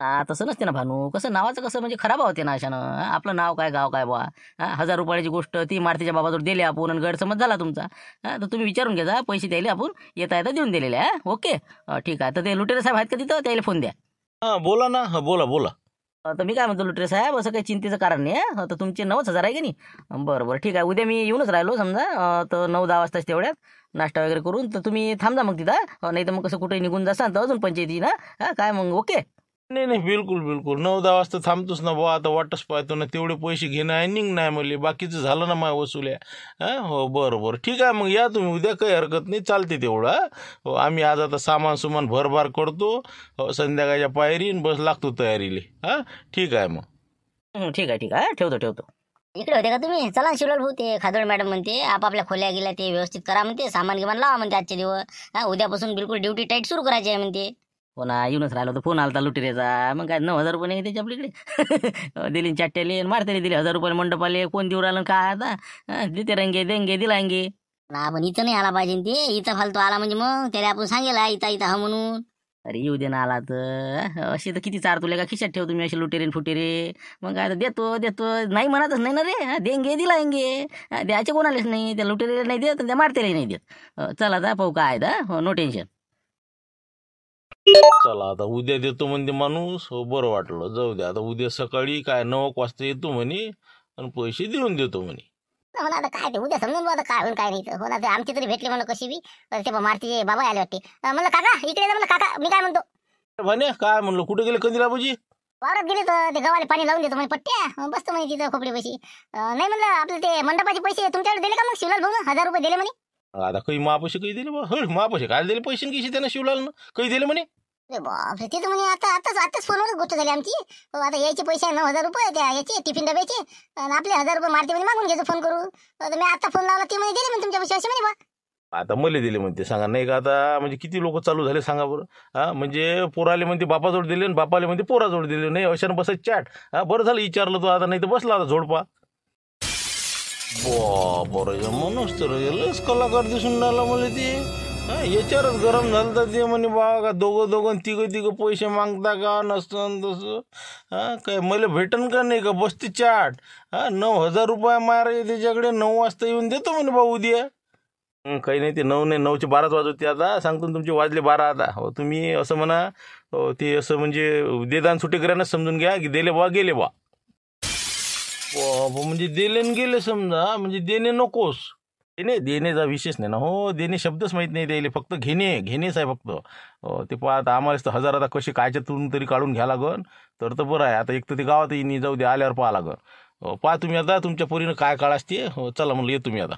तसं नसते ना भानू, कसं नावाचं कसं म्हणजे खराब होते ना अशानं. आपलं नाव काय गाव काय बुवा. 1000 रुपयाची गोष्ट ती मारतीच्या बाबाजवळ दिली आपण आणि गैरसमज झाला तुमचा. तर तुम्ही विचारून घ्या, पैसे द्यायले आपण येता येता देऊन दिलेले. ओके. ठीक आहे. तर ते लुटेरे साहेब आहेत का तिथं, त्याला फोन द्या. हां बोला ना, हां बोला बोला. तर मी काय म्हणतो लुटेरे साहेब, असं काही चिंतेचं कारण नाही आहे. तर तुमचे 9,000 आहे की नाही. बरं बरं ठीक आहे. उद्या मी येऊनच राहिलो समजा, तर 9-10 वाजता तेवढ्यात नाश्ता वगैरे करून तर तुम्ही थांबजा मग तिथं. नाही तर मग कसं कुठे निघून जासान तर अजून पंचायती ना. काय मग ओके. नाही नाही, बिलकुल बिलकुल 9-10 वाजता थांबतोच ना बुवा. आता वाटच पाहतो ना, तेवढे पैसे घेणं आहे निघणं आहे मला. बाकीचं झालं ना माझ्या वसुल्या. हां हो बरं बरं ठीक आहे. मग या तुम्ही उद्या, काही हरकत नाही, चालते तेवढं. हो आम्ही आज आता सामान सुमान भरभार करतो. हो संध्याकाळच्या पायरीन बस लागतो तयारीले. हां ठीक आहे मग. ठीक आहे ठीक आहे. ठेवतो ठेवतो. इकडे होते का तुम्ही? चला ना शिवलाल भाऊ, ते खादोड मॅडम म्हणते आपापल्या खोल्या गेल्या ते व्यवस्थित करा म्हणते, सामान गिमान लावा म्हणते आजचे दिवस. उद्यापासून बिलकुल ड्युटी टाईट सुरू करायची आहे म्हणते. हो ना, येऊनच राहिलो तर फोन आलता लुटेरेचा. मग काय 9,000 रुपये नाही त्याच्या आपल्याकडे. दिली चाट्याले मारतेले दिले 1,000 रुपये मंडपाले. कोण देऊ राहिलं काय आता. देते रंगे देंगे दिलांगे. ना पण इथं नाही आला पाहिजे ते, इथं फालतू आला म्हणजे मग त्याला आपण सांगेला इथं इथं हा म्हणून. अरे येऊ दे ना आला तर. असे तर किती चार तुले का खिशात ठेव तुम्ही असे लुटेरे फुटेरे. मग काय तर देतो देतो नाही म्हणतच नाही ना रे. देंगे दिलांगे. द्यायचे कोणालाच नाही, त्या लुटेरेला नाही देत आणि त्या मारतेला नाही देत. चला आता पाहू काय हो, नो टेन्शन. चला आता उद्या देतो म्हणते माणूस. हो बरं वाटलं, जाऊ द्या. आता उद्या सकाळी काय 9 वाजता येतो म्हणे आणि पैसे देऊन देतो म्हणे. हो ना, आता काय ते उद्या समजून आता काय होईल काय नाही तर. हो ना, ते आमचे तरी भेटले म्हणलं कशी बी. ते मारतीचे बाबा आले वाटते. म्हणलं काका इकडे जा म्हणलं. काका मी काय म्हणतो, म्हणे काय म्हणलं, कुठे गेले कंदिला बाबूजी? वावरात गेले तर ते गव्हाले पाणी लावून देतो म्हणजे पट्ट्या बसतो म्हणे तिथं खोपडी पैसे. नाही म्हणलं आपले ते मंडपाचे पैसे तुमच्याकडे दिले का मग शिवलाल भाऊ? 1,000 रुपये दिले म्हणे. आता काही महापैसे काही दिले बा? हो महापैसे काय दिले, पैसे कशी त्यांना शिवलाल काही दिले म्हणे. अरे बापरे, ते तर म्हणे आताच फोनवरच गोष्ट झाली आमची. आता यायचे पैसे 9,000 रुपये त्या याचे टिफिन डब्याचे, आणि आपले 1,000 रुपये मारते म्हणे मागून घ्यायचं फोन करू. तर मी आता फोन लावला ते म्हणे दिले म्हणे तुमच्या पैसे असे म्हणे बा. आता मले दिले म्हणते, सांगा नाही का. आता म्हणजे किती लोक चालू झाले सांगा बरं. म्हणजे पोराले म्हणते बापाजवळ दिले आणि बापाले म्हणते पोराजवळ दिले. नाही अशानं बसत चाट. बरं झालं विचारलं तो, आता नाही तर बसला आता झोडपा. बरं म्हणूनच तर लस कलाकार दिसून राहिला मला ते. याच्यावरच गरम झालं तर ते म्हणे बा का दोघं तिघं पैसे मागता का नसतं तसं. काय मला भेटन का नाही का बसते चाट. 9,000 रुपये मारायचे त्याच्याकडे. 9 वाजता येऊन देतो म्हणे बा उद्या. काही नाही, ते 9 नाही 9चे 12च वाजवते. आता सांगतो तुमचे वाजले 12 आता. हो तुम्ही असं म्हणा. हो ते असं म्हणजे देदान सुटे करायला समजून घ्या की दिले बा गेले बा. म्हणजे दिले न गेले समजा, म्हणजे देणे नकोस. देण्याचा विशेष नाही ना. हो देणे शब्दच माहीत नाही द्यायले, फक्त घेणेच आहे फक्त. ते पहा आता आम्हालाच तर 1,000 आता कसे कायच्यातून तरी काढून घ्या लागन तर बरं आहे. आता एक तर ते गावातही नाही जाऊ दे, आल्यावर पाहा लागन. पहा तुम्ही आता तुमच्या पोरीनं काय काळ असते. हो चला म्हणलं ये तुम्ही आता.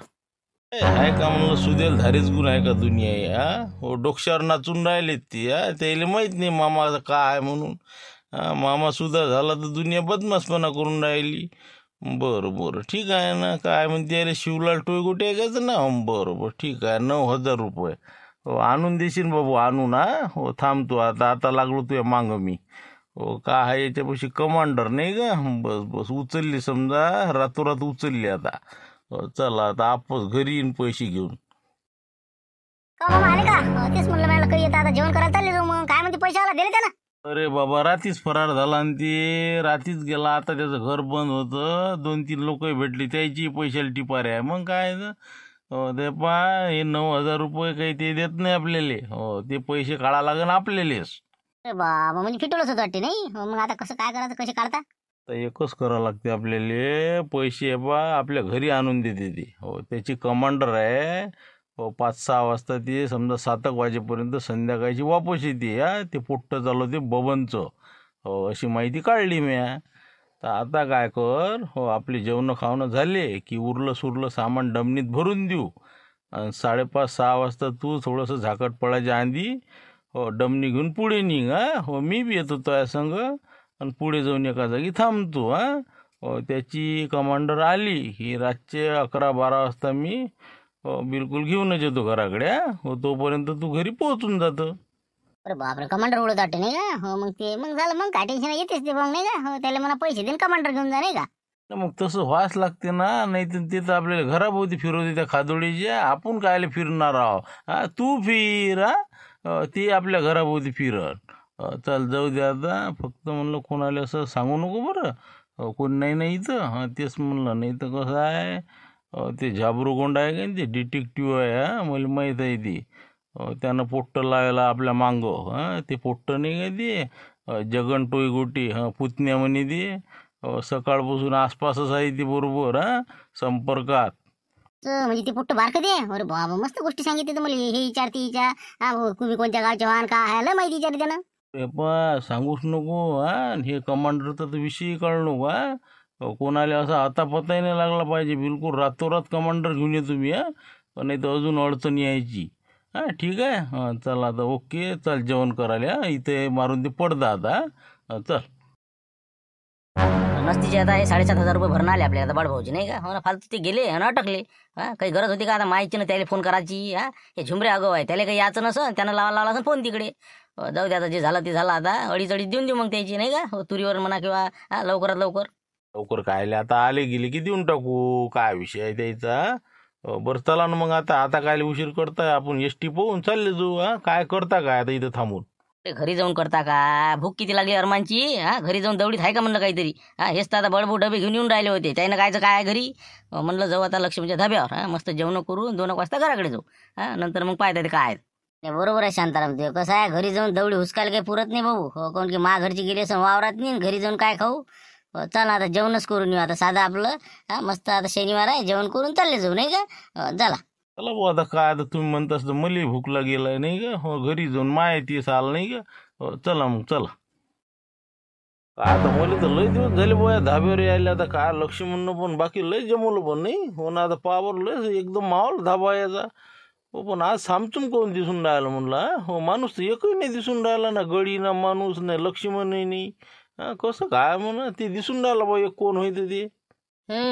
आहे का म्हणलं सुदेल धारेच गुण आहे का दुनिया. हो डोक्यावर नाचून राहिले ती. त्याला माहीत नाही मामा काय म्हणून. मामा सुद्धा झाला तर दुनिया बदमाशपणा करून राहिली. बरं ठीक आहे ना. काय म्हणते अरे शिवलाल टोयगोटे घ्यायचं ना. बरं ठीक आहे. 9,000 रुपये हो आणून देशील बाबू, आणून. हो थांबतो आता लागलो तुझ्या मांग मी. हो का आहे याच्यापाशी कमांडर नाही का. बस उचलली समजा, रातोरात उचलली आता. चला आता आपस घरी येईन पैसे घेऊन. आले का? तेच म्हणलं मला काही येतं आता जेवण करायला चालले जाऊ. मग काय म्हणते पैसे आला दिले त्याला? अरे बाबा रात्रीच फरार झाला आणि ते रात्रीच गेला. आता त्याचं घर बंद होतं. 2-3 लोक भेटली, त्याची पैशाला टिपारे आहे. मग काय ते पा हे 9,000 रुपये काही ते देत नाही आपल्याला. हो ते पैसे काढा लागन आपल्यालाच. अरे बाबा, म्हणजे फिटवलंच होतं वाटते नाही. मग आता कसं काय करायचं, कसे काढता? तर एकच करावं लागते आपल्याला. पैसे बा आपल्या घरी आणून देते ती. हो त्याची कमांडर आहे. हो 5-6 वाजता ती समजा 7 वाजेपर्यंत संध्याकाळची वापस येते. ते पोट्ट चालवते बबनचं. हो अशी माहिती काढली मी. तर आता काय कर, हो आपली जेवणं खावणं झाले की उरलं सुरलं सामान डमणीत भरून देऊ. आणि 5:30-6 वाजता तू थोडंसं झाकट पडायच्या आधी हो डमणी घेऊन पुढे निघ. हो मी बी येतो त्या संग आणि पुढे जाऊन एका जागी थांबतो. हो त्याची कमांडर आली की रातचे 11-12 वाजता मी बिलकुल घेऊनच येतो घराकडे. हो तोपर्यंत तू घरी पोहोचून जातो. अरे बापरे, कमांडर उडत वाटते नाही का. हो मग ते मग झालं, मग काय टेन्शन येतेच ते मग नाही का. हो त्याला मला पैसे देईन कमांडर घेऊन जा नाही का. मग तसं व्हायच लागते ना. नाही तर ते तर आपल्याला घराभोवती फिरवते त्या खादोडीच्या. आपण कायला फिरणार आहो. तू फिर. ते आपल्या घराभोवती फिरत. चल जाऊ दे आता. फक्त म्हणलं कोणाला असं सांगू नको बरं. कोण नाही ना इथं. तेच म्हणलं. नाही तर कसं आहे, ते झाबरूगोंड आहे का नाही, ते डिटेक्टिव्ह आहे. मला माहीत आहे ती. त्यानं पोट्ट लावायला आपल्या मांगं. ते पोट्ट नाही का ते जगन टोयगोटी पुतण्या म्हणे ते. सकाळपासून आसपासच आहे ती बरोबर संपर्कात. म्हणजे ते पोट्ट बारकं ते. अरे बाबा मस्त गोष्टी सांगितली तर मला. हे विचारते हिच्या. तुम्ही कोणत्या गावचे वाहन का आहे लय माहिती विचारते त्यानं. सांगूच नको. हे कमांडरचा तर विषय कळू नको. कोणाला असा आता पताही नाही लागला पाहिजे. बिलकुल रातोरात कमांडर घेऊन ये तुम्ही. नाही तर अजून अडचण यायची. ठीक आहे. चल आता ओके. चल जेवण करायला. इथे मारून ते पडदा आता. चल. नसतीचे आता हे 7,500 रुपये भरणं आले आपल्याला आता बाळभाऊचे नाही का. हो ना, फालतू ते गेले आणि अटकले. काही गरज होती का आता माहिती ना त्याला फोन करायची. हे झुमरे अगो आहे, त्याला काही याचं नसन. त्यानं लावला असं फोन तिकडे. जाऊ दे आता, जे झालं ते झालं. आता अडीच देऊन देऊ मग त्याची नाही का. तुरीवर म्हणा किंवा लवकरात लवकर. लवकर कायले आता आले गेले की देऊन टाकू. काय विषय आहे त्याचा. बरं चला ना मग. आता कायले उशीर करताय. आपण एसटी पाहून चालले जाऊ. काय करता काय आता इथं थांबून. घरी जाऊन करता का. भूक किती लागली अरमानची. घरी जाऊन दवडीत आहे का म्हणलं काहीतरी. हेच तर आता बळबू डबे घेऊन येऊन राहिले होते. त्यानं कायचं काय घरी. म्हणलं जाऊ आता लक्ष्मीच्या धाब्यावर. मस्त जेवण करू 2 वाजता घराकडे जाऊ. नंतर मग पाहता ते काय. बरोबर आहे शांताराम. ते कसं आहे, घरी जाऊन दवडी हुसकायला काही पुरत नाही भाऊ. कोण की मा घरची गेली असं वावरात नाही. घरी जाऊन काय खाऊ. चला आता जेवणच करून येऊ आता साधं आपलं. मस्त आता शनिवार आहे, जेवण करून चालले जाऊ नाही का. चला चला भाऊ. आता काय आता तुम्ही म्हणतास तर मला भूक लागेल नाही का. घरी जाऊन माहिती आलं नाही का. चला मग चला. आता मला तर लय दिवस झाले बोया धाब्यावर यायला. आता काय लक्ष म्हणणं पण बाकी लय जमवलं पण नाही. हो ना, आता पावर लय एकदम माहोल धाबा याचा. पण आज सामचून कोण दिसून राहिलं म्हणलं. माणूस तर एकही नाही दिसून राहिला ना. गडी ना माणूस नाही, लक्ष्मणही नाही. कसं काय म्हणा ते दिसून राहिलं बा एक कोण होईत ते.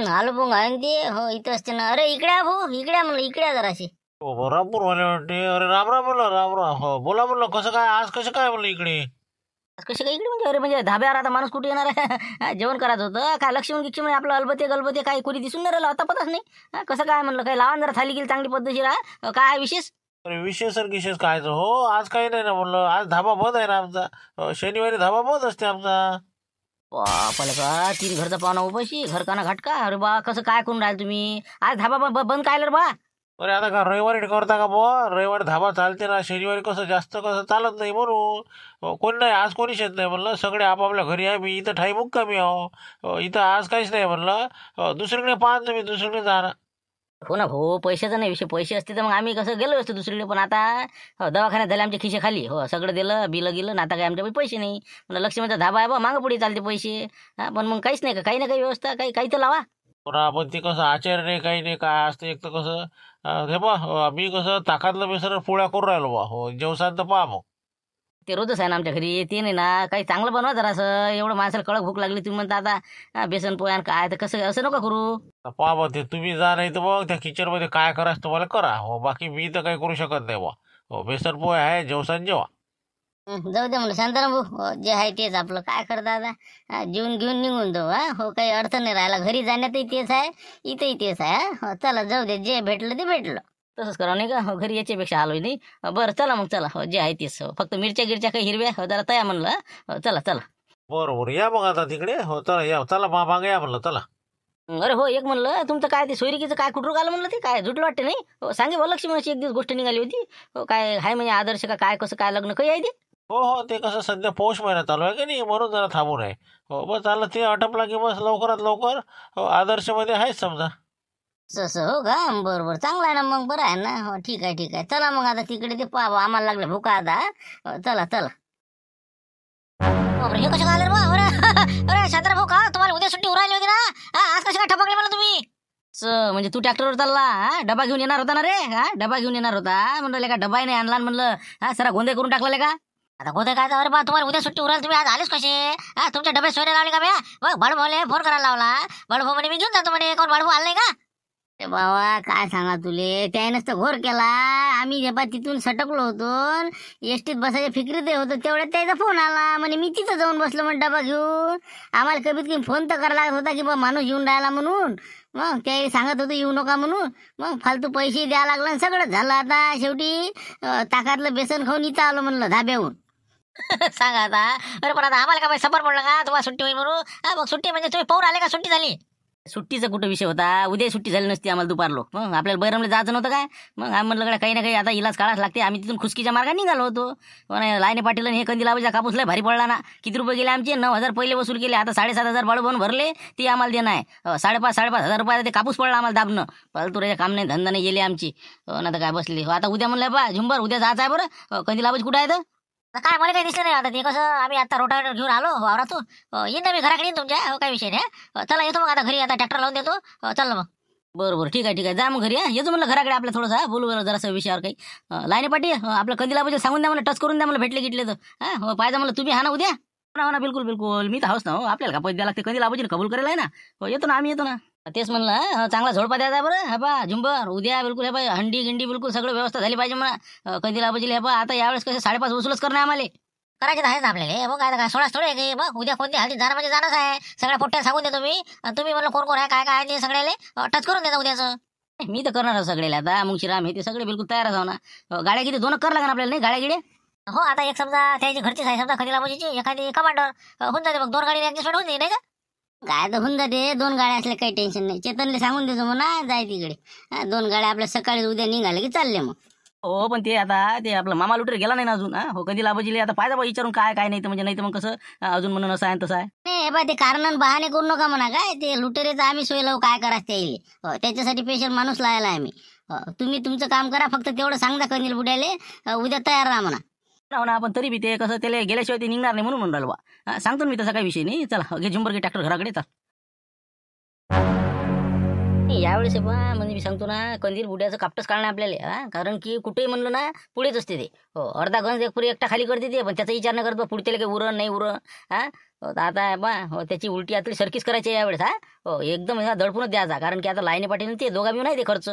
आलो मग आहे ना ते. हो इथं असते ना. अरे इकडे भाऊ, इकडे म्हणलं, इकडे जराशी. रामपूर वाले वाटते. अरे रामराम म्हणलं. रामराम. हो बोला म्हणलं. कसं काय आज कसं काय म्हणलं इकडे. कशी काय इकडे म्हणजे. अरे म्हणजे धाब्यावर आता माणूस कुठे येणार आहे. जेवण करायचं होतं काय. लक्ष्मण गिक्ष्मण आपलं अलबते गलबते काय कोणी दिसून नाही राहिलं. आता पताच नाही. कसं काय म्हणलं. काही लावा जरा थाली गेली चांगली पद्धतशीर. काय विशेष. अरे विशेष विशेष काय हो. आज काही नाही ना म्हणलं. आज धाबा बंद आहे ना आमचा. शनिवारी धाबा बंद असते आमचा. बापाला का 3 घरचा पाहुणा उपाशी घरकाना घाटका. अरे बा कसं काय करून राहिले तुम्ही. आज धाबा बंद काय रे बा. अरे आता का रविवारी करता का बुवा. रविवारी धाबा चालते ना. शनिवारी कसं जास्त कसं चालत नाही म्हणून. कोणी नाही आज. कोणीच येत नाही म्हणलं. सगळे आपापल्या घरी आहे. मी इथं ठाई मुक्कामी आहो. इथं आज काहीच नाही म्हणलं. दुसरीकडे पाहत मी दुसरीकडे जाणार. हो ना भाऊ, पैशाचा नाही विषय. पैसे असते तर मग आम्ही कसं गेलो असतो दुसरीकडे. पण आता दवाखान्यात झाले आमच्या खिशे खाली. सगळं दिलं बिलं गेलं ना. आता काय आमच्याकडे पैसे नाही. म्हणलं लक्ष्मीचा धाबा आहे बा मागं पुढे चालते पैसे. पण मग काहीच नाही का. काही ना काही व्यवस्था काही तर लावा. आपण ते कसं आचार्य नाही काही नाही काय असतं. एक तर कसं हे बा मी कसं ताकातलं बेसर पोळ्या करून राहिलो बा. जेवसान तर पहा मग. ते रोजच आहे ना आमच्या घरी. ते नाही ना काही चांगलं बनवा जरा असं. एवढं माणसाला कडक भूक लागली तुम्ही म्हणता आता बेसन पोह्यान काय. तर कसं असं नका करू. पहा बा ते तुम्ही जा नाही तर मग त्या किचनमध्ये काय करायचं तुम्हाला करा. बाकी मी तर काही करू शकत नाही बा. बेसन पोहे आहे जेवसान जेवा. जाऊ दे म्हणलं शांताराम भाऊ. जे आहे तेच आपलं. काय करता आता. जेवून घेऊन निघून जाऊ. हो काही अडचण नाही राहिला. घरी जाण्यातही तेच आहे, इथंही तेच आहे. चला जाऊ दे. जे भेटलं ते भेटलं. तसंच करावं नाही का. घरी याच्यापेक्षा आलोय नाही. बरं चला मग चला. जे आहे तेच. फक्त मिरच्या गिरच्या काही हिरव्या जरा तया म्हणलं. चला चला. बरोबर या मग आता तिकडे. चला या. चला मागे या म्हणलं. चला. अरे हो एक म्हणलं तुमचं काय ते सोयरिकीचं काय कुठं आलं म्हणलं. ते काय झुटलं वाटते नाही. सांगे बा लक्ष्मीची एक दिवस गोष्ट निघाली होती. काय आहे म्हणजे आदर्श का काय कसं काय लग्न काही आहे ते. हो ते कसं सध्या पौष महिना चालू आहे की नाही म्हणून जरा थांबून आहे. बस चाललं ते आटपला की बस लवकरात लवकर आदर्शमध्ये आहेच समजा. तसं हो का. बरोबर चांगलं आहे ना मग. बरं आहे ना. हो ठीक आहे ठीक आहे. चला मग आता तिकडे ते पाहा. आम्हाला लागलं भुका आता. चला चला. हे कसं काय बा. अरे शांताराम भाऊ का तुम्हाला उद्या सुट्टी उरायली होती ना. आज कसं काय ठपकले मला तुम्ही. म्हणजे तू ट्रॅक्टरवर चालला. डबा घेऊन येणार होता ना रे. डबा घेऊन येणार होता म्हणलं का. डबा नाही आणला म्हणलं. सरा गोंधळ करून टाकला का. आता गोदे काय. अरे बा तुम्हाला उद्या सुट्टी उरायला तुम्ही आज आलेच कसे. तुमच्या डबे सोयरे लावले का म्या. बघ बडभाऊले फोन करायला लावला. बडभाऊ म्हणे मी घेऊन जातो म्हणे. कोण बडभाऊ आले का. अरे बाबा काय सांगा तुले. त्यानंच तर घोर केला. आम्ही जेव्हा तिथून सटकलो होतो एसटीत बसायच्या फिक्रीत होतो तेवढ्यात त्याचा फोन आला. म्हणे मी तिथं जाऊन बसलो म्हणजे डबा घेऊन. आम्हाला कमीत कमी फोन तर करायला लागत होता की बा माणूस येऊन राहिला म्हणून. मग त्याही सांगत होतं येऊ नका म्हणून. मग फालतू पैसे द्यावं लागलं. सगळं झालं आता शेवटी ताकातलं बेसन खाऊन इथं आलो म्हणलं धाब्याहून. सांगा आता. अरे पण आता आम्हाला का बाई सफर पडलं का तुम्हाला सुट्टी होईल म्हणून? हा मग सुट्टी म्हणजे तुम्ही पाहून आले का सुट्टी झाली? सुट्टीचा कुठं विषय होता, उद्या सुट्टी झाली नसती आम्हाला दुपारलो. मग आपल्याला बैरमला जायचं नव्हतं काय? मग आम्ही म्हणलं गड्या काही ना काही आता इलाज काढाच लागते. आम्ही तिथून खुसकीच्या मार्गाने निघालो होतो. पण लाईने पाटील हे कंदी लावायचा कापूस लय भारी पडला ना. किती रुपये गेले आमचे? 9,000 पहिले वसूल केले. आता 7,500 बाळू बनून भरले, ती आम्हाला देणं आहे. 5,500 रुपये ते कापूस पडला आम्हाला दाबणं. तुझ्या काम नाही, धंदा नाही गेले आमची. ना तर काय बसली. आता उद्या म्हणलं बा झुंबर उद्या जायचं आहे बरं. कंदी लावायची कुठं आहे तर? आता काय मला काही दिसलं नाही. आता ते कसं आम्ही आता रोटावेटर घेऊन आलो वावरातून. येईन ना मी घराकडे येईन तुमच्या. काही विषय नाही. चला येतो मग आता घरी. आता ट्रॅक्टर लावून देतो. चल मग. बरोबर ठीक आहे ठीक आहे. जा मग घरी. येतो म्हणलं घराकडे आपल्या थोडंसं बोलू बरं जरासं विषयावर काही. लाईने पाटी आपलं कंदी लावायचं सांगून द्या मला. टच करून द्या मला भेटले गिटले तर. पाहिजे म्हणलं तुम्ही हा ना उद्या. हो ना बिलकुल बिलकुल. मी तर हाऊस ना हो. आपल्याला का पैसे द्यायला लागते. कंदी लावायची कबूल करेल आहे ना. येतो ना आम्ही येतो ना. तेच म्हणलं चांगला झोडपा द्यायचा बरं. हा बा झुंबर उद्या बिलकुल. हे बा हंडी गिंडी बिलकुल सगळं व्यवस्था झाली पाहिजे म्हणा. कंदी लावायची. हे बा आता यावेळेस कसं 5.5 वसूलच करणं आम्हाला. करायचे तर आहेच आपल्याला. मग काय सोळाच थोडे की मग उद्या कोणती हल्दी जाणं म्हणजे जाणंच आहे. सगळ्या पोट्ट्या सांगून देतो मी. आणि तुम्ही म्हणलं कोण कोण आहे काय काय आहे ते सगळ्याला टच करून देता उद्याचं. मी तर करणार सगळेला. आता मुंशीराम हे ते सगळे बिलकुल तयार जाऊ ना. गाड्या किती 2 कर लागणार आपल्याला नाही गाड्या गिड्या. हो आता एक समजा त्याची घरचीच आहे समजा खदीला बाजूची एखादी कमांडर होऊन जाते. मग 2 गाडी ऍडजस्टमेंट होऊन जाते नाही का? काय तर होऊन जाते. 2 गाड्या असल्या काही टेन्शन नाही. चेतनला सांगून देतो म्हणा जाय तिकडे. 2 गाड्या आपल्या सकाळी उद्या निघाले की चालले मग. हो पण ते आता ते आपलं मामा लुटेर गेला नाही ना अजून. हो कधी लाभजिले आता पाहिजे बा विचारून काय काय नाही तर म्हणजे नाही तर मग कसं अजून म्हणून असं आहे तसं आहे. नाही बा ते कारण बहाणे करू नका म्हणा. काय ते लुटेरेचं आम्ही सोय लावू काय करायचं येईल. त्याच्यासाठी स्पेशल माणूस लावायला आम्ही. तुम्ही तुमचं काम करा. फक्त तेवढं सांगता कंदील बुड्याले उद्या तयार राहा म्हणा. हो ना. पण तरी बी ते कसं त्याला गेल्याशिवाय ते निघणार नाही म्हणून म्हणून राहिलो बा. सांगतो ना मी तसा काही विषय नाही. चला घे झुंबर घे ट्रॅक्टर घराकडे चाल. यावेळेस बा म्हणजे मी सांगतो ना कंदील बुड्याचं कापटच काढणं आपल्याला. कारण की कुठेही म्हणलं ना पुढेच असते ते. हो अर्धा गंज एक पुरी एकटा खाली करते ते. पण त्याचा विचार न करत बा पुढच्याला काही उरण नाही उरण. आता बा त्याची उलटी आतली सरकीच करायची यावेळेस. हो एकदम दडपूनच द्यायचा. कारण की आता लाईने पाटील ते दोघा बी नाही ते खर्च.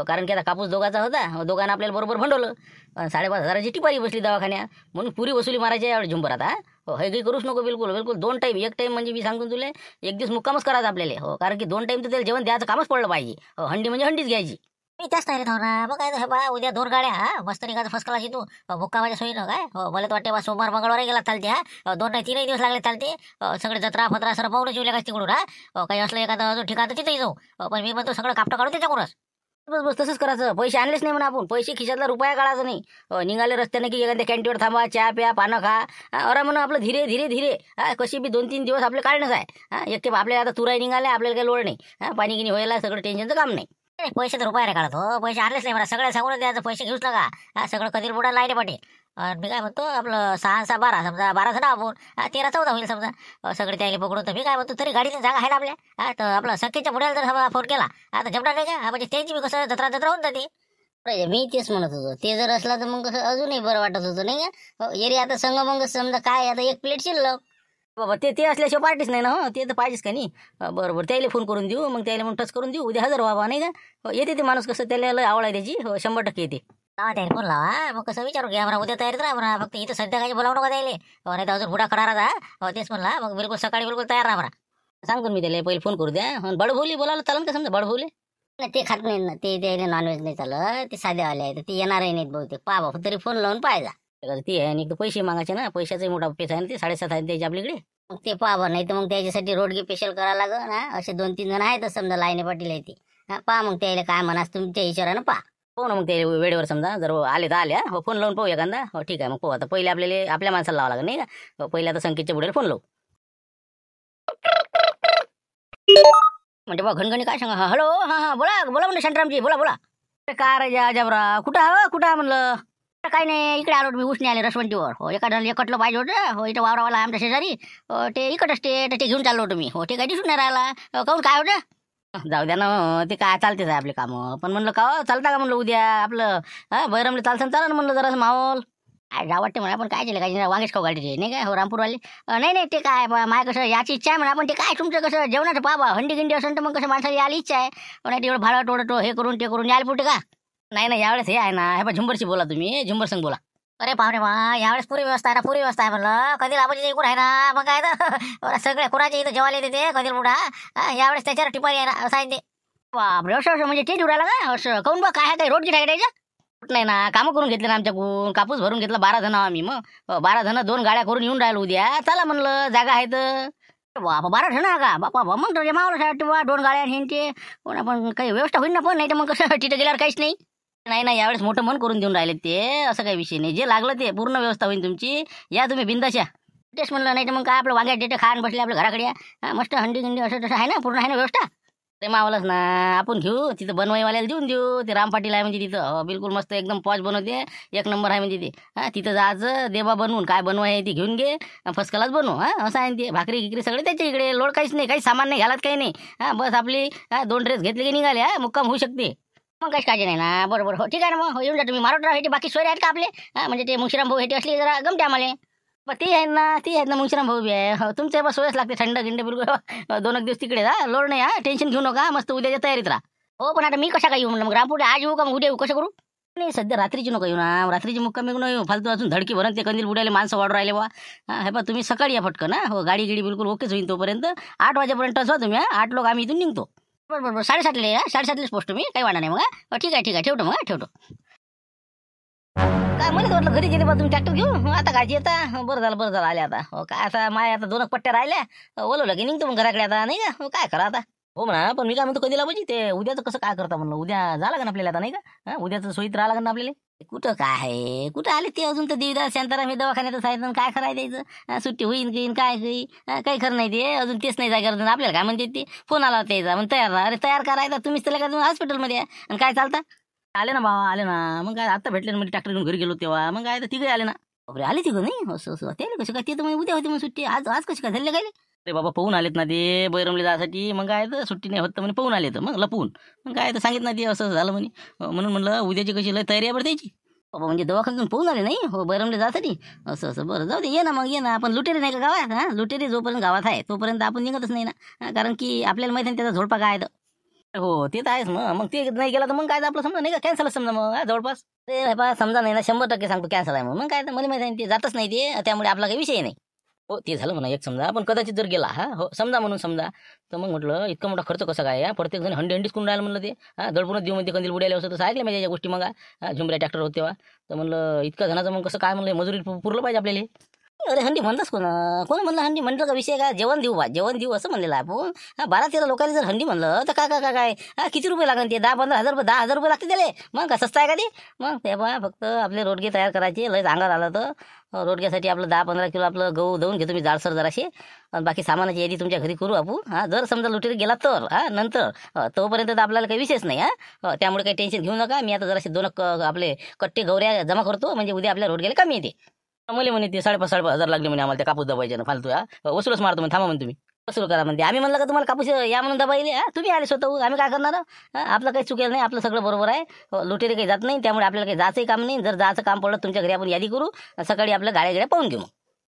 कारण की आता कापूस दोघाचा होता. दोघांना आपल्याला बरोबर भंडवलं. 5,500ची टिपारी बसली दवाखान्यात. म्हणून पुरी वसुली मारायची यावेळेस झुंबर आता. हो हे काही करूच नको बिलकुल बिलकुल. 2 टाईम. एक टाईम म्हणजे मी सांगतो तुला एक दिवस मुक्कामच करायचा आपल्याला. हो कारण की 2 टाईम तर त्याला जेवण द्यायचं कामच पडलं पाहिजे. हो हंडी म्हणजे हंडीच घ्यायची. मी त्याच तयारीत हो ना. मग काय बा उद्या 2 गाड्या मस्त निघायचं फर्स्ट क्लास येतो. मुक्कामाच्या सोयीनं काय. मला तर वाटते बा सोमवार मंगळवार गेला चालते. 2 नाही 3 दिवस लागले चालते. सगळे जत्रा फत्रा सर्व पाहून जेवले का तिकडून. काही असलं एखादं अजून ठिकाण तर तिथेही जाऊ. पण मी म्हणतो सगळं कापटं काढून त्याच्याकडूनच. बस बस तसंच करायचं. पैसे आणलेच नाही म्हणा आपण. पैसे खिशातला रुपया काढायचं नाही. निघाले रस्त्याने की एखाद्या कॅन्टीनवर थांबा चहा प्या पानं खा. अरे म्हणून आपलं धीरे धीरे धीरे कशी बी 2-3 दिवस आपले काढणंच आहे. एक आपल्याला आता तुराई निघाले आपल्याला काही लोड नाही. पाणी गिनी व्हायला सगळं टेन्शनचं काम नाही. पैसे तर रुपया काढत हो. पैसे आणलेच नाही मला. सगळ्या सांगून द्यायचं पैसे घेऊच नका. सगळं कधी बुडा लाईने पाटे. मी काय म्हणतो आपलं 6-6 12 समजा 12 जण आपण 13-14 होईल समजा. सगळे त्याला पकडून. तर मी काय म्हणतो तरी गाडीची जागा आहे ना आपल्या. तर आपलं सखीच्या बुड्याला जर फोन केला आता जमणार नाही का. म्हणजे त्यांची मी कसं जत्रा जत्रा होऊन जाते. मी तेच म्हणत होतो. ते जर असला तर मग कसं अजूनही बरं वाटत होतं नाही का. एरी आता संग मग समजा काय आता 1 प्लेट शिल्लक. बाबा ते असल्याशिवाय पार्टीच नाही ना. हो ते तर पाहिजेच का नाही. बरोबर त्याला फोन करून देऊ. मग त्याला मग टच करून देऊ. उद्या हजर व्हावा नाही का. येते ते माणूस कसं त्याला आवड आहे त्याची. 100% येते. लावा त्याला फोन लावा. मग कसं विचारू घ्या म्हणा उद्या तयारीत राहा म्हणा. फक्त इथं सध्या काही बोलावू नका त्याला. नाही तर अजून बुडा खडा राहा. तेच म्हणला मग बिलकुल सकाळी बिलकुल तयार राहा म्हणा. सांगतो मी त्याला पहिले फोन करू द्या. बडभोली बोलायला चालेल का समजा बडभोली. ते खात नाही ना. ते त्याला नॉनव्हेज नाही चालत. ते साधेवाले आहे. ते येणारही नाहीत बहुतेक. पाहा तरी फोन लावून पाहिजा. ती आहे आणि पैसे मागायचे ना. पैशाचाही मोठा पेच आहे ना. ते 7.5 आहे त्याच्या आपल्याकडे. मग ते पाहा नाही तर मग त्याच्यासाठी रोडगी स्पेशल करायला लागल. असे 2-3 जण आहेत समजा लाईने पाटील आहे ते. पहा मग त्याला काय म्हणा तुमच्या विचारानं पहा. हो ना मग ते वेळेवर समजा जर आले तर आल्या. हो फोन लावून पाहू एखादा. हो ठीक आहे मग पाहू. आता पहिले आपल्याला आपल्या माणसाला लावा लागेल नाही का. पहिले आता संकेतच्या बुड्याला फोन लावू. म्हणजे बा घणघणी काय सांगा. हॅलो हां बोला बोला म्हणलं शांतारामजी बोला बोला. काय राजा जबरा कुठं हवं कुठं आहे म्हणलं. काही नाही इकडे आलो मी. उसने आले रसवंतीवर. हो एका एकटलं पाहिजे होतं. हो इथं वावरावाला आमच्या शेजारी. ते इकडं असते ते घेऊन चाललो होतो मी. हो ते काही दिसून नाही राहिला. काहून काय होतं. जाऊ द्या ना. ते काय चालतेच आहे आपले कामं. पण म्हणलं का चालता का म्हणलं उद्या आपलं बैरमले चालतं चाला ना म्हणलं जरासं माहोल. काय जा वाटते म्हणा. आपण काय केलं काय वांगेच खाऊ गाडीचे नाही काय. हो रामपूरवाले. नाही ते काय माय कसं याची इच्छा आहे म्हणा. पण ते काय तुमचं कसं जेवणाचं पाबा हंडी गिंडी असेल तर मग कसं माणसाला यायला इच्छा आहे. पण एवढं भाडं टोडतो हे करून ते करून यायला पुढे का. नाही यावेळेस हे आहे ना. हे बा झुंबरशी बोला तुम्ही. झुंबर संग बोला. अरे पाहुणे मा यावेळेस पुरी व्यवस्था आहे ना. पुरी व्यवस्था आहे म्हणलं. कधी लाभाची इकडून आहे ना. मग काय तर सगळे कुणाचे इथं जेवायला येते ते कधी बुडा. यावेळेस त्याच्यावर टिपारी आहे ना असं आहे ते. बापरे असं म्हणजे ते उडाला का. असं काऊन बा काय काही रोड गिरायक द्यायच्या. नाही ना, कामं करून घेतले ना आमच्याकडून. कापूस भरून घेतला 12 जण आम्ही. मग 12 जण 2 गाड्या करून येऊन राहिलो उद्या. चला म्हणलं, जागा आहे तर. बापा 12 जण का बापा, मग तर जमावलं 2 गाड्या हे ते. पण पण काही व्यवस्था होईल ना, पण नाही तर मग कसं तिथे गेल्यावर काहीच नाही. नाही नाही, यावेळेस मोठं मन करून देऊन राहिले ते, असं काही विषय नाही. जे लागलं ते पूर्ण व्यवस्था होईल तुमची. या तुम्ही बिंदाशा. तेच म्हणलं, नाही तर मग काय आपलं वांग्यात डेटे खाण बसले आपल्या घराकडे या. मस्त हंडी गिंडी असं तसं आहे ना, पूर्ण आहे ना व्यवस्था. ते मावलंच ना, आपण घेऊ तिथं बनवाईवाल्याला देऊन देऊ. ते राम पाटील आहे म्हणजे तिथं बिलकुल मस्त एकदम पॉच बनवते. 1 नंबर आहे म्हणजे ते. तिथं जायचं, देवा बनवून काय बनवाय आहे ती घेऊन घे, फर्स्ट क्लास बनवू. असं आहे ते. भाकरी गिकरी सगळे त्याच्या इकडे. लोड काहीच नाही, काही सामान नाही घालत, काही नाही. बस आपली 2 ड्रेस घेतले की निघाले. मुक्काम होऊ शकते. मग काहीच काळजी नाही ना. बरोबर, हो ठीक आहे ना. मग येऊन जा तुम्ही. मारोटराव हे बाकी सोयरे आहेत का आपले? म्हणजे ते मुंशीराम भाऊ हे असले जरा गमते आम्हाला. पण ती आहेत ना मुंशीराम भाऊ बी आहे. तुमच्या बस सोयच लागते, थंड गिंड बिलकुल. 2 दिवस तिकडे लोड नाही. टेन्शन घेऊ नका. मस्त उद्याच्या तयारीत राहा. हो, पण आता मी कशा काय येऊ म्हणलं, मग रामपुढे आज येऊ का मग उद्या येऊ, कसं करू? नाही, सध्या रात्रीची नको येऊ ना. रात्रीची मुक्काम नको येऊ. फालतू अजून धडकी भरण ते कंदील बुडायला माणसं वाढू राहिले बा. हे बा, तुम्ही सकाळी या फटकन. हो, गाडी गिडी बिलकुल ओकेच होईल तोपर्यंत. 8 वाजेपर्यंत असवा तुम्ही. 8 लोक आम्ही इथून निघतो. बरोबर 7:30 7:30 पोचतो मी. काही वाढा नाही मग. ठीक आहे ठेवतो मग. ठेवतो. काय मला वाटलं घरी गेले बा तुम्ही ट्रॅक्टर घेऊन. आता काय येता. बरं झालं आले आता. हो, काय आता माय आता 2 पट्ट्या राहिल्या. ओलवलं की निघतो मग घराकडे आता, नाही का. काय करा आता. हो म्हणा, पण मी काय म्हणतो कधीला पाहिजे ते उद्याचं कसं काय करता म्हणलं. उद्या झालं का आपल्याला आता, नाही का. उद्याचं सोयीत राहा लागेल ना आपल्याला. कुठं काय आहे, कुठं आले ते अजून तर देवीदास शांताराम हे दवाखान्यातच आहेत. काय खरं आहे द्यायचं. सुट्टी होईन काय काही खरं नाही ते. अजून तेच नाही जागा करत. आपल्याला काय म्हणते ते, फोन आला त्याचा मग तयार राहा. अरे तयार करायचा तुम्हीच त्याला का हॉस्पिटलमध्ये आहे. आणि काय चालता. आले ना बाबा, आले ना. मग काय आता भेटले ना, म्हणजे ट्रॅक्टर घेऊन घरी गेलो तेव्हा. मग काय तर तिघे आले ना. बापरे, आले तिघं नाही. असं त्याला कसं काय, ते तर मग उद्या होते मग सुट्टी. आज कशी काय झाली काय. अरे बाबा, पाहून आलेत ना ते बैरमले जायसाठी. मग काय तर सुट्टी नाही होत म्हणे, पाहून आले तर मग लपून. मग काय तर सांगितलं ना ते असं झालं म्हणे. म्हणून म्हणलं उद्याची कशी लय तयारी आहे बरं त्याची. बाबा म्हणजे दवाखान्यातून पाहून आले नाही. हो, बैरमले जायसाठी. असं बरं, जाऊ दे. ये ना मग, ये ना. आपण लुटेरी नाही का गावात. लुटेरी जोपर्यंत गावात आहे तोपर्यंत आपण निघतच नाही ना. कारण की आपल्याला माहिती आहे त्याचा झोडपा काय आहे. हो, ते तर आहेच. मग ते नाही गेला तर मग काय आपलं समजा नाही का, कॅन्सलच समजा मग जवळपास. ते बा समजा नाही ना, 100% सांगतो कॅन्सल आहे मग काय तर मला माहिती आहे ते जातच नाही ते, त्यामुळे आपला काही विषय नाही. हो, ते झालं म्हणा एक समजा. पण कदाचित जर गेला हो समजा म्हणून समजा, तर मग म्हटलं इतका मोठा खर्च कसा काय. प्रत्येक जण हंडीच करून राहिलं म्हणलं ते. दडपूनच देऊ म्हणते कंदील बुडायला असं तसं ऐकलं माझ्या गोष्टी. मग झुमऱ्या ट्रॅक्टर होते तेव्हा. तर म्हणलं इतका जणाचं मग कसं काय म्हणलं, मजुरी पुरलं पाहिजे आपल्याला. अरे हंडी म्हणलंच कोण म्हणलं हंडी म्हणलं का विषय काय. जेवण देऊ असं म्हणलेलं आहे आपण. 12-13 लोकांनी जर हंडी म्हणलं तर काय किती रुपये लागेल ते. 10-15 हजार रुपये, 10,000 रुपये लागते त्याला. मग का स्वस्त आहे का ते. मग तेव्हा फक्त आपले रोडगे तयार करायचे. लय अंगात आलं तर रोडग्यासाठी आपलं 10-15 किलो आपलं गहू दळून घेतो मी जाडसर जराशे. आणि बाकी सामानाची यादी तुमच्या घरी करू आपण. जर समजा लुटेरी गेला तर नंतर तोपर्यंत तर आपल्याला काही विषयच नाही. त्यामुळे काही टेन्शन घेऊ नका. मी आता जरासे 2 आपले कट्टे गौऱ्या जमा करतो, म्हणजे उद्या आपल्या रोडग्याला कमी येते. मला म्हणे ते 5,500 लागले म्हणे आम्हाला त्या कापूस दबायचे ना फालतू. वसूलच मारतो म्हणे. थांबा म्हणे तुम्ही वसूल करा म्हणते. आम्ही म्हणलं का तुम्हाला कापूस या म्हणून दबाईले. तुम्ही आले स्वतः, आम्ही काय करणार. आपलं काही चुकेल नाही, आपलं सगळं बरोबर आहे. लुटेरी काही जात नाही, त्यामुळे आपल्याला काही जायचंही काम नाही. जर जायचं काम पडलं तुमच्या घरी आपण यादी करू. सकाळी आपल्या गाड्या पाहून घेऊ.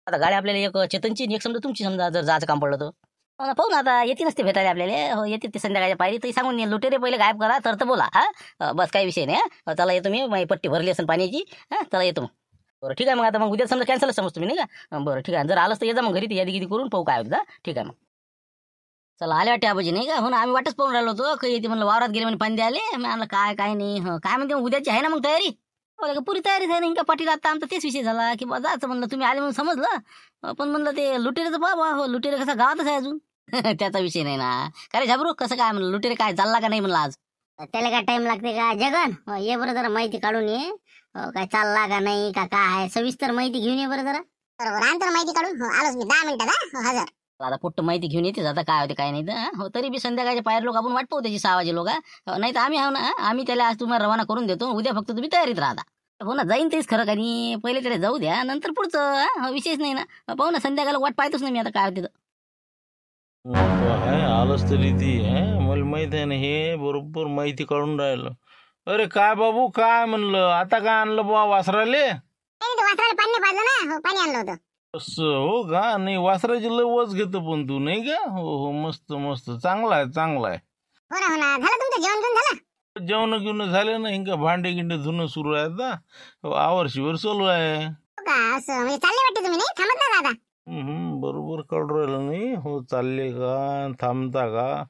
आता गाड्या आपल्याला एक चेतनची एक समजा तुमची समजा, जर जायचं काम पडलं तर पाहू ना. आता येते नसते भेटायला आपल्याला. हो, येते ते संध्याकाळच्या पायरी. तरी सांगून लुटेरे पहिले गायब करा तर बोला. बस काही विषय नाही. चला येतो मी. माझी पट्टी भरली असेल पाण्याची. चला येतो मग. बरं ठीक आहे मग. आता मग उद्या समजा कॅन्सलच समजतो तुम्ही नाही का. बरं ठीक आहे. जर आलंच तर ये जा मग घरी, ती यादी किती करून पाहू काय होतं. ठीक आहे मग. चला आले वाटते आबाजी नाही का. हो ना, आम्ही वाटच पाहून राहिलो होतो. काही येते म्हणलं वावरात गेले म्हणे पाणी द्यायले. म्हणलं काय नाही. काय म्हणते मग उद्याची आहे ना मग तयारी. बोला का पुरी तयारी आहे नाही का पाटील. आता आमचा तेच विषय झाला की बा जायचं म्हणलं. तुम्ही आले म्हणून समजलं. पण म्हणलं ते लुटेरेचं बाबा. हो, लुटेरे कसं गावातच आहे अजून. त्याचा विषय नाही ना. काय रे झाबरू कसं काय म्हणलं, लुटेरे काय चालला का नाही म्हणलं आज. त्याला काय टाइम लागते का जगन. ये बरं जरा माहिती काढून ये. काय चालला का नाही का काय आहे, सविस्तर माहिती घेऊन ये बरं जरा. बरोबर अंतर माहिती काढून आलोच मी 10 मिनिटात. हजर. आता पुट्ट माहिती घेऊन येतेच. आता काय होते काय नाही तर. हो, तरी बी संध्याकाळच्या पायर लोक आपण वाट पाहू त्याची 6 वाजे लोक. नाही तर आम्ही आहो ना. आम्ही त्याला आज तुम्हाला रवाना करून देतो. उद्या फक्त तुम्ही तयारीत राहता. हो ना, जाईन तेच खरं का नाही. पहिले त्याला जाऊ द्या, नंतर पुढचं विषयच नाही ना. पाहू ना संध्याकाळला वाट पाहतोच ना मी आता काय होते. आलंच तरी ती मला माहित आहे ना. हे बरोबर माहिती काढून राहिलं. अरे काय बाबू काय म्हणलं, आता काय आणलं बुवा वासराले. वासराला पाणी पाजलं ना. हो, पाणी आणलं होतं. असं हो का. नाही वासराची लय वच घेतो पण तू नाही का. हो मस्त चांगला आहे. हो ना झालं तुमचं जेवण घेऊन झालं. जेवण घेऊन झाले ना. इंका भांडे गिंडे धुणं सुरू आहे आता. आवरशिवर चालू आहे. हो का, असं म्हणजे चालले वाटते तुम्ही नाही थांबत ना दादा. बरोबर काढून राहिलं नाही. हो, चालले का थांबता का.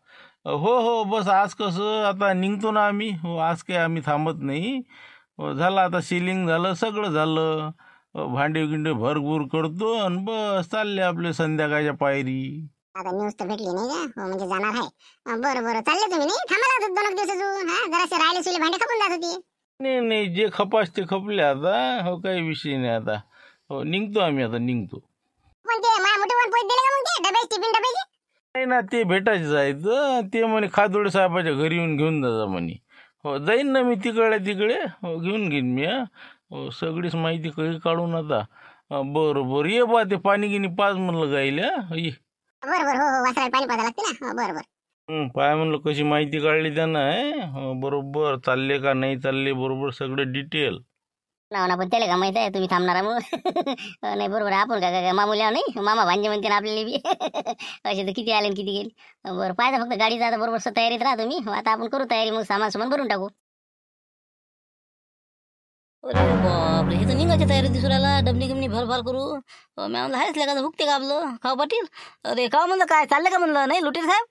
हो बस आज कसं आता निघतो ना आम्ही. हो, आज काही आम्ही थांबत नाही. झालं आता सिलिंग झालं सगळं झालं. भांडे गिंडे भरभूर करतो आणि बस चालले आपले संध्याकाळच्या पायरी. आता न्यूज तर भेटली नाही का? म्हणजे जाणार आहे. बरं बरं चालले तुम्ही नाही थांबा ना 2 दिवस अजून. जरासे राहिले सुले भांडे खपून जात होती. नाही नाही जे खपास ते खपले आता. हो काही विषय नाही आता. हो निघतो आम्ही आता निघतो. पण ते माझ्या मोठे पैसे दिले का मग ते डब्याचे टिफिन डब्याचे? नाही ना ते भेटायचं जायचं ते म्हणे खादोडे साहेबाच्या घरी येऊन घेऊन जा म्हणे. हो जाईन ना मी तिकडे हो घेऊन घेईन मी. हो सगळीच माहिती काही काढून आता. बरं बरं ये बा ते पाणी गिनी पाच म्हणलं गायले. ये बरं बरं हो वासराला पाणी पाजा लागते ना. बरं बरं. पाय म्हणलं कशी माहिती काढली त्यानं. हो बरोबर चालले का नाही चालले बरोबर सगळं डिटेल. ना पण त्याला का माहित आहे तुम्ही थांबणार म्हणून. नाही बरोबर आपण काय मामूल्या नाही मामा भांजे म्हणते ना आपल्याला बी. असे तर किती आले आणि किती गेले. बरं पाहिजे फक्त गाडीचा आता बरोबर तयारीत राहा तुम्ही. आता आपण करू तयारी मग सामान भरून टाकू. अरे बापरे हे तर निघायच्या तयारी दिसू राहिला. डबनी गिमनी भरभार करू. मी म्हणलं हायच का हुकते का आपलं खाऊ पाटील. अरे का म्हणलं काय चाललं का म्हणलं नाही लुटेर साहेब.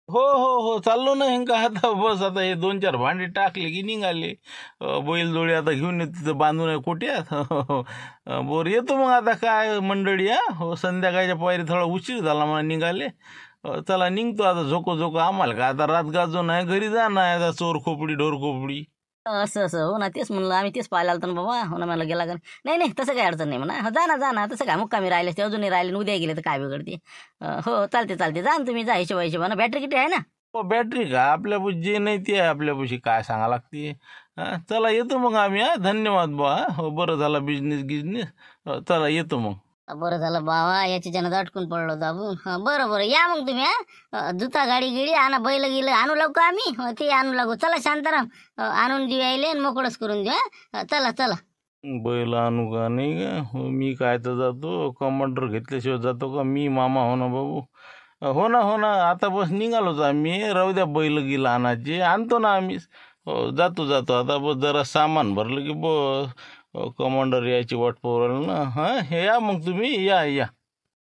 हो चाललो ना हेंका आता बस आता हे 2-4 भांडे टाकले की निघाले. बैलजोडी आता घेऊन येत तिथं बांधून आहे कोट्यात. बरं येतो मग आता काय मंडळी. हो संध्याकाळच्या पायरी थोडा उशीर झाला मला निघाले. चला निघतो आता झोको आम्हाला का आता रात गाजो नाही घरी जाणं आहे आता चोर खोपडी ढोर खोपडी. असं हो ना तेच म्हणलं आम्ही तेच पाहायला आलतो ना बाबा. हो ना मला गेला का नाही तसं काही अडचण नाही म्हणा. हो जा ना तसं काय मुक्कामी राहिले ते अजूनही राहिले उद्या गेले तर काय बिघडते. हो चालते जा ना तुम्ही जा हिशोबानं. बॅटरी किती आहे ना. हो बॅटरी का आपल्यापाशी जे नाही ते आहे आपल्यापाशी काय सांगा लागते. चला येतो मग आम्ही. धन्यवाद बा. हो बरं झाला बिझनेस. चला येतो मग. बरं झालं बाबा याच्या जनात अटकून पडलो दाबून. बरं या मग तुम्ही. जुता गाडी गिडी आणा बैल गेलं आणू लागू का आम्ही. ते आणू लागू. चला शांताराम आणून देऊ यायले मोकळच करून देऊ. चला बैल आणू का नाही का. हो मी काय तर जातो कमांडर घेतल्याशिवाय जातो का मी मामा हो ना बाबू. हो ना आता बस निघालोच आम्ही. राहू द्या बैल गिल आणायचे आणतो ना आम्ही. हो जातो आता बस जरा सामान भरलं की बस. कमांडर यायची वाट पोराल ना. हे या मग तुम्ही या.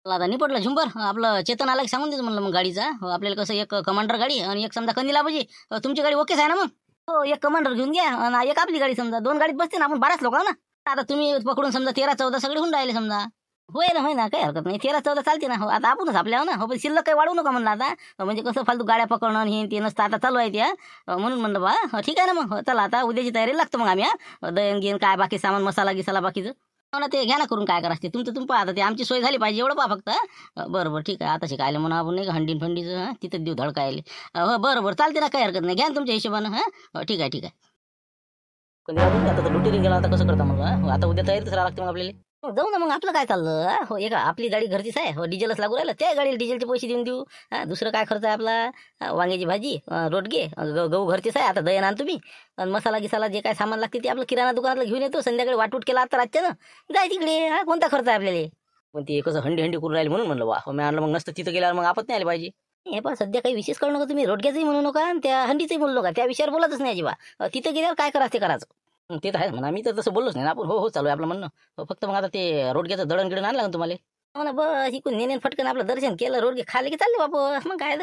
आता निपटलं झुंबर आपलं चेतन आला की सांगून देतो म्हणलं मग गाडीचा. आपल्याला कसं एक कमांडर गाडी आणि एक समजा कंदीला पाहिजे. तुमची गाडी ओकेच आहे ना मग. हो एक कमांडर घेऊन घ्या आणि एक आपली गाडी समजा 2 गाडीत बसते ना आपण 12 लोक ना. आता तुम्ही पकडून समजा 13-14 सगळे होऊन राहिले समजा. होय ना काही हरकत नाही. 13-14 चालते ना. हो आता आपणच आपल्या ना. हो पण शिल्लक काही वाढवू नका म्हणलं आता. म्हणजे कसं फालतू गाड्या पकडणं हे ते नसतं आता चालू आहे त्या. म्हणून म्हणलं बा ठीक आहे ना मग. चला आता उद्याची तयारी लागतो मग आम्ही. दयन घेऊन काय बाकी सामान मसाला गिसाला बाकीचं हो ना ते घ्या ना करून काय करायचं तुमचं तुम्ही पाहा. ते आमची सोय झाली पाहिजे एवढं पहा फक्त. बरं ठीक आहे आता शिकायला म्हणून आपण नाही का हंडीन फंडीचं तिथं देऊ धडकायले. हो बरं चालते ना काही हरकत नाही. घ्या ना तुमच्या हिशोबानं. ठीक आहे. आता लुटेरी गेला आता कसं करता मग. आता उद्या तयारीच राहावं लागते मग आपल्याला. जाऊ ना मग आपलं काय चाललं. हो एक आपली गाडी घरचीच आहे. हो डिझेलच लागू राहिलं त्या गाडीला डिझेलचे पैसे देऊन देऊ. दुसरं काय खर्च आहे आपला. वांग्याची भाजी रोटगे गहू घरचीच आहे. आता दहीन आण तुम्ही आणि मसाला गिसाला जे काय सामान लागते ते आपलं किराणा दुकानातलं घेऊन येतो. संध्याकाळी वाटूट केला आता रातच्या ना जाय तिकडे. कोणता खर्च आहे आपल्याला. पण ते कसं हंडी करून राहिले म्हणून म्हणलं वा मी आणलं मग नसतं तिथं गेल्यावर मग आपत नाही आले पाहिजे. हे पण सध्या काही विशेष करू नका तुम्ही. रोटग्याचंही म्हणू नका आणि त्या हंडीचंही बोलू नका. त्या विषयावर बोलतच नाही अजिबा. तिथं गेल्यावर काय करायचं ते करायचं. ते तर आहे म्हणा. मी तर तसं बोललोच नाही ना आपण. हो चालू आहे आपलं म्हणणं. फक्त मग आता ते रोडग्याचं दळण गिडण आणलं ना तुम्हाला. हो ना बस इकडून नेणे फटकन आपलं दर्शन केलं रोडगे खाले की चालले बापा. मग काय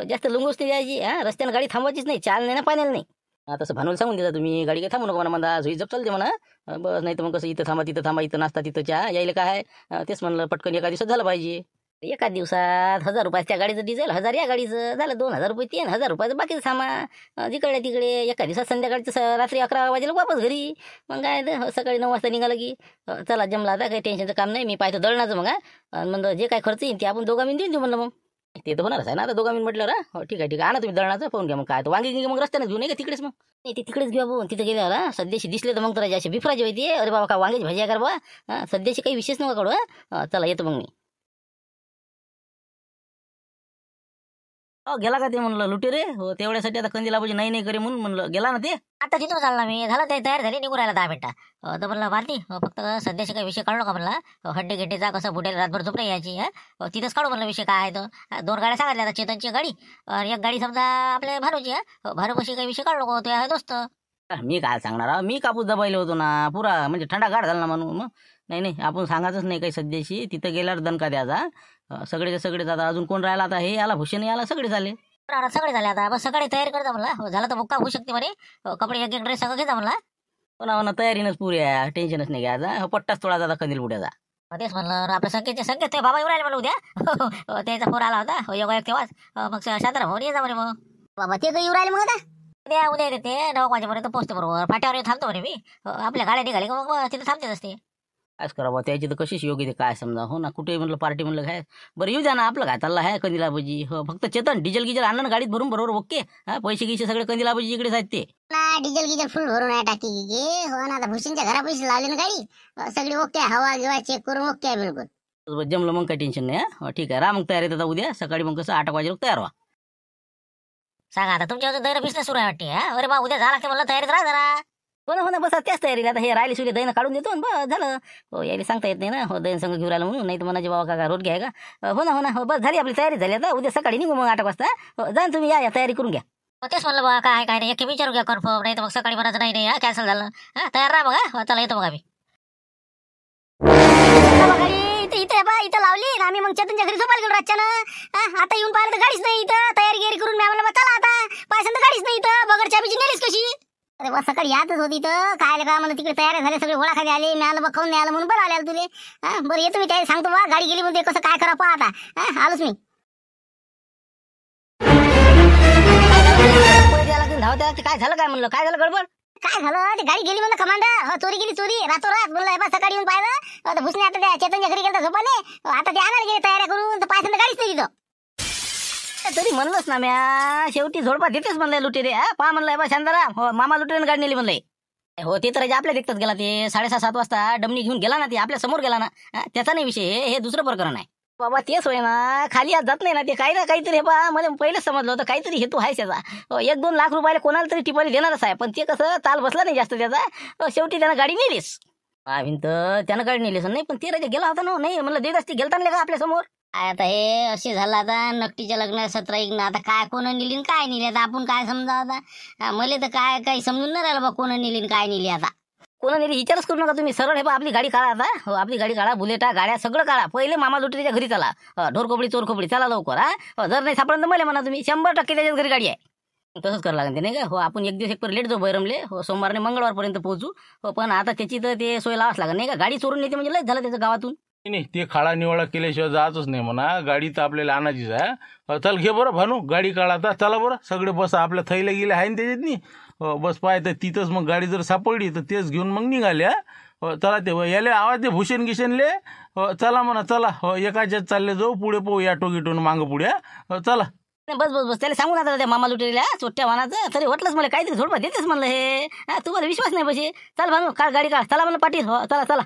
जास्त लुंगोच नाही द्यायची. रस्त्यानं गाडी थांबवायचीच नाही. चाल नाही ना पाण्याला नाही. तसं भानवल सांगून देता तुम्ही गाडी काही थांबू नका म्हणा झुई जप चालते म्हणा. बस नाही तर मग कसं इथं थांबा इथं नाश्ता तिथं चहा यायला काय तेच म्हणलं पटकन एका दिवसात झालं पाहिजे. एका दिवसात 1000 रुपयाचं त्या गाडीचं डिझेल 1000 या गाडीचं झालं 2000 रुपये 3000 रुपयाचं बाकीचं सामान जिकडे तिकडे. एका दिवसात संध्याकाळचं रात्री 11 वाजेला वापस घरी. मग काय सकाळी 9 वाजता निघालं की चला जमला आता काही टेन्शनचं काम नाही. मी पाहतो दळणाचं मग म्हणलं जे काय खर्च येईल ते आपण दोघा मिळून देऊन देऊ म्हणलं. मग ते तर होणारच आहे ना आता दोघा मिळून म्हटलं. हो ठीक आहे आणा तुम्ही दळणाचं पाहून घ्या. मग काय वांगी मग रस्त्याने घेऊन ये का तिकडेच. मग नाही ते तिकडेच घेऊ आपण. तिथं गेल्यावर सध्याशी दिसले तर मग तर असे बिफराजे होते. अरे बाबा का वांग्याची भाजी आहे का बाबा. सध्याशी काही विशेष नका काढू. चला येतो मग मी. गेला का ते म्हणलं लुटे रे. हो तेवढ्यासाठी आता कंदीला पाहिजे नाही करे म्हणून म्हणलं गेला ना ते. आता तिथून चालला मी. झालं ते तयार झाली निघून राहिला 10 मिनिटं. तर म्हणलं भारती फक्त सध्याशी काही विषय काढू नका म्हणलं. हड्डे गिड्डेचा कसं बुटेल रातभर झोप नाही यायची. तिथंच काढू म्हणलं विषय काय आहे तो. 2 गाड्या सांगितल्या आता चेतनची गाडी आणि एक गाडी समजा आपल्या भारूची. भारूपाशी काही विषय काढू नको. ते आहे दोस्त. मी काय सांगणार. मी कापूस दबायला होतो ना पुरा म्हणजे थंडा गाठ झाला ना म्हणून. मग नाही आपण सांगायचंच नाही काही सध्याशी. तिथं गेल्यावर दणका द्यायचा. सगळेचे सगळेच आता अजून कोण राहिला आता हे आला भूषण आला सगळे झाले. सगळे झाले आता बस सकाळी तयारी करता म्हणला. झालं तर बुक्का होऊ शकते म्हणे. कपडे एक ड्रेस सगळं घेता म्हणला. हो ना तयारीनंच पुरी आहे, टेन्शनच नाही घ्यायचा. पट्टाच थोडा जाता कंदील बुड्याचा. तेच म्हणलं आपल्या संकेत ते बाबा येऊन राहिले म्हणलं उद्या. त्याचा फोन आला होता योगा तेव्हाच. मग शांताराम भाऊ ये जा म्हणे. मग बाबा ते तर येऊ राहिले मग आता. उद्या येते ते 9 वाजेपर्यंत पोहोचते बरोबर. फाट्यावर येऊन थांबतो म्हणे मी. आपल्या गाड्या निघाली का मग तिथे थांबतेच असते. कायच करावं त्याची तर कशीच योग्य ते काय समजा. हो ना कुठे म्हणलं पार्टी म्हणलं काय बरं येऊ द्या ना. आपलं काय चाललं आहे कंदिलाबाजी. हो फक्त चेतन डिझेल गिजल आणलं ना गाडीत भरून बरोबर ओके. पैसे गिसे सगळे कंदिलाबाजी इकडेच आहेत ते. ना डिझेल गिझेल फुल भरून आहे टाकी गे. हो ना आता भूषणच्या घरा पैसे लावले ना गाडी. सगळी ओके हवा गिवा चेक करून ओके आहे बिलकुल. जमलं मग काही टेन्शन नाही. ठीक आहे. मग तयारी आता उद्या सकाळी मग कसं 8 वाजेला तयार व्हा. सांगा आता तुमच्या दैर बिझनेस सुरू आहे वाटते. अरे बा उद्या झाला की म्हणलं तयारीत राहा जरा. हो ना बस त्याच तयारीला आता हे राहिले सुले दैन काढून देतो बस झालं. हो यायला सांगता येत नाही ना. हो दैन संघ घेऊन राहिलं म्हणून. नाही तर म्हणाचे बाबा का रोड घ्याय का. हो ना हो बस झाली आपली तयारी झाली. आता उद्या सकाळी निघू मग 8 वाजता. हो जा तुम्ही या तयारी करून घ्या. तेच म्हणलं बा काय नाही एक विचारू घ्या कन्फर्म. नाही तर मग सकाळी म्हणायचं नाही कॅन्सल झालं. तयार राहा बघा. चला येतो मग आम्ही. इथे बा इथं लावली ना आम्ही. मग चेतनच्या घरी झोपायला गेलो रातच्यानं. आता येऊन पाहिलं तर गाडीच नाही इथं. तयारी गिरी करून मी म्हणलं चला आता. पायसन तर गाडीच नाही इथं. बगर चाबीची नेलीस कशी. अरे बा सकाळी यातच होती तर काय का म्हणलं तिकडे तयारी झाले सगळे घोडा खाली आले. मी आलं बघ खाऊन नाही आलं म्हणून बरं आले तुले. बरं येतो मी त्याला सांगतो बा. गाडी गेली म्हणते कसं काय करा पहा आता. आलोच मी. धावत्या काय झालं काय म्हणलं काय झालं गडबड. काय झालं ते गाडी गेली म्हणलं कमांडर. चोरी गेली चोरी रातोरात म्हणलं. बा सकाळी येऊन पाहिलं तर भुसणे आता त्या चेतनच्या घरी गेलं झोपाले. आता ते आणायला गेले तयाऱ्या करून तर पायसन तर गाडीच नाही तिथं. तरी म्हणलंच ना म्या शेवटी झोडपा देतेच म्हणलंय लुटेरे. पहा म्हणलंय बा शांताराम. हो मामा लुटेरे गाडी नेली म्हणलंय. हो ते तर आपल्या देखतच गेला ते 6:30-7 वाजता डमनी घेऊन गेला ना. ते आपल्या समोर गेला ना. त्याचा नाही विषय. हे दुसरं प्रकरण आहे बाबा. तेच होय ना खाली आज जात नाही ना ते. काही ना काहीतरी हे बा मला पहिलेच समजलं होतं काहीतरी हेतू आहे त्याचा. 1-2 लाख रुपयाला कोणाला तरी टिपाली देणारच आहे. पण ते कसं ताल बसला नाही जास्त त्याचा. शेवटी त्यानं गाडी नेलीस. तर त्यानं गाडी नेलीस नाही. पण ते राजा गेला होता ना. नाही म्हणलं देत असते गेलता ना का आपल्या समोर. आता हे असे झालं आता नकटीच्या लग्न 17 आता काय कोण नेली काय नेली आता आपण काय समजा आता. मला तर काय काही समजून नाही राहिलं बा कोण नेली काय नेली आता. कोणा नेली विचारच करू नका तुम्ही. सरळ हे बा आपली गाडी काढा आता. हो आपली गाडी काढा. बुलेटा गाड्या सगळं काढा. पहिले मामा लुटेच्या घरी चला. ढोरखोपडी चोरखोपडी चला लवकर. जर नाही सापडलं तर मला म्हणा तुम्ही. 100% त्याच्याच घरी गाडी आहे. तसंच करावं लागेल ते नाही का. हो आपण एक दिवस एक लेट जाऊ बैरमले. हो सोमवारने मंगळवारपर्यंत पोहोचू. हो पण आता त्याची तर ते सोय लावाच लागेल नाही का. गाडी चोरून नेते म्हणजे लयच झालं त्याचं गावातून. नाही ते खाडा निवाडा केल्याशिवाय जातच नाही म्हणा. गाडी तर आपल्याला आणायचीच आहे. चल घे बरं भानू गाडी काढा आता. चला बरं सगळे बस आपल्या थैल्या गेले आहे ना त्याच्यात नाही. बस पाय तर तिथंच मग गाडी जर सापडली तर तेच घेऊन मग निघाल्या. चला ते याले आवाज दे भूषण गिशनले. चला म्हणा चला. एकाच्यात चालले जाऊ पुढे पाहू याटो गिटून मागं पुढे. चला बस बस बस त्याला सांगून आता त्या मामा लुटेल्या चोट्ट्या वाहनाचं. तरी वाटलंच मला काहीतरी झोडपा देतेच म्हणलं हे. तुम्हाला विश्वास नाही पाहिजे. चल भानू काढ गाडी काढ. चला म्हणलं पाटील. हो चला चला.